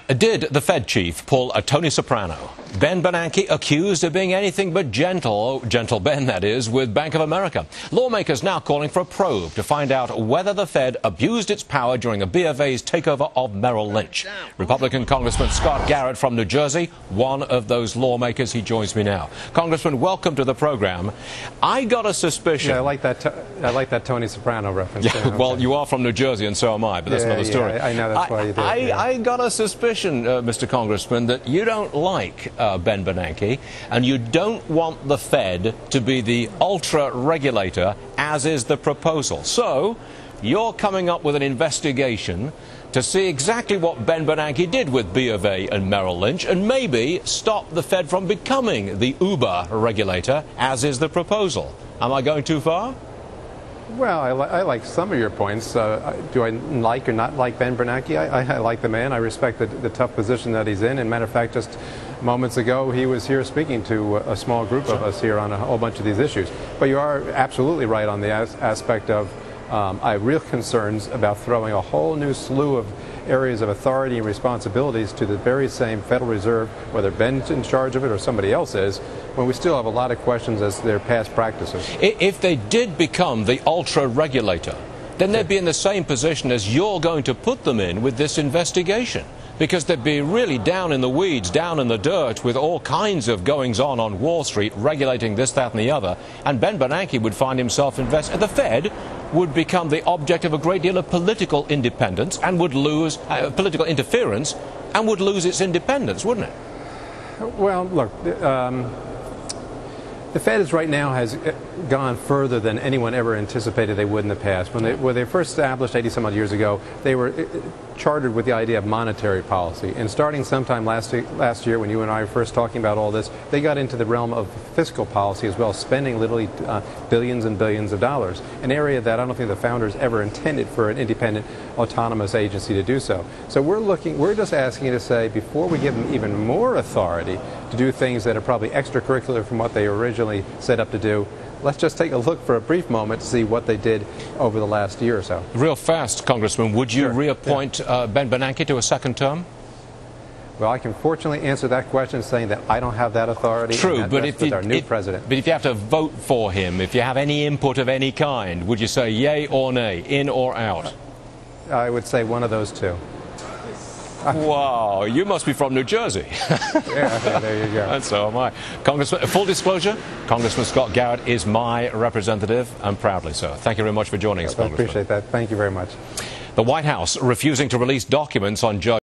Did the Fed chief pull a Tony Soprano? Ben Bernanke accused of being anything but gentle Ben that is, with Bank of America. Lawmakers now calling for a probe to find out whether the Fed abused its power during a B of A's takeover of Merrill Lynch. Republican Congressman Scott Garrett from New Jersey, one of those lawmakers. He joins me now. Congressman, welcome to the program. I got a suspicion. Yeah, I like that Tony Soprano reference. Yeah, okay. Well, you are from New Jersey and so am I, but that's another story. I know that's why you did. I got a suspicion, Mr. Congressman, that you don't like Ben Bernanke, and you don't want the Fed to be the ultra-regulator, as is the proposal. So, you're coming up with an investigation to see exactly what Ben Bernanke did with B of A and Merrill Lynch, and maybe stop the Fed from becoming the uber regulator, as is the proposal. Am I going too far? Well, I like some of your points. Do I like or not like Ben Bernanke? I like the man. I respect the tough position that he's in. And matter of fact, just moments ago, he was here speaking to a small group of us here on a whole bunch of these issues. But you are absolutely right on the aspect of I have real concerns about throwing a whole new slew of areas of authority and responsibilities to the very same Federal Reserve, whether Ben's in charge of it or somebody else is, when we still have a lot of questions as to their past practices. If they did become the ultra-regulator, then they'd be in the same position as you're going to put them in with this investigation. Because they'd be really down in the weeds, down in the dirt, with all kinds of goings-on Wall Street, regulating this, that, and the other. And Ben Bernanke would find himself invested. The Fed would become the object of a great deal of political independence and would lose political interference and would lose its independence, wouldn't it? Well, look, the Fed right now has gone further than anyone ever anticipated they would in the past. When they first established 80-some-odd years ago, they were chartered with the idea of monetary policy. And starting sometime last year, when you and I were first talking about all this, they got into the realm of fiscal policy as well, spending literally billions and billions of dollars, an area that I don't think the founders ever intended for an independent, autonomous agency to do so. So we're just asking you to say, before we give them even more authority to do things that are probably extracurricular from what they originally set up to do, let's just take a look for a brief moment to see what they did over the last year or so. Real fast, Congressman, would you reappoint Ben Bernanke to a second term? Well, I can fortunately answer that question saying that I don't have that authority. True, but if our new president. But if you have to vote for him, if you have any input of any kind, would you say yay or nay, in or out? I would say one of those two. Wow, you must be from New Jersey. Yeah, there you go. And so am I. Congressman, full disclosure, Congressman Scott Garrett is my representative, and proudly so. Thank you very much for joining us, I Congressman. appreciate that. Thank you very much. The White House refusing to release documents on Judge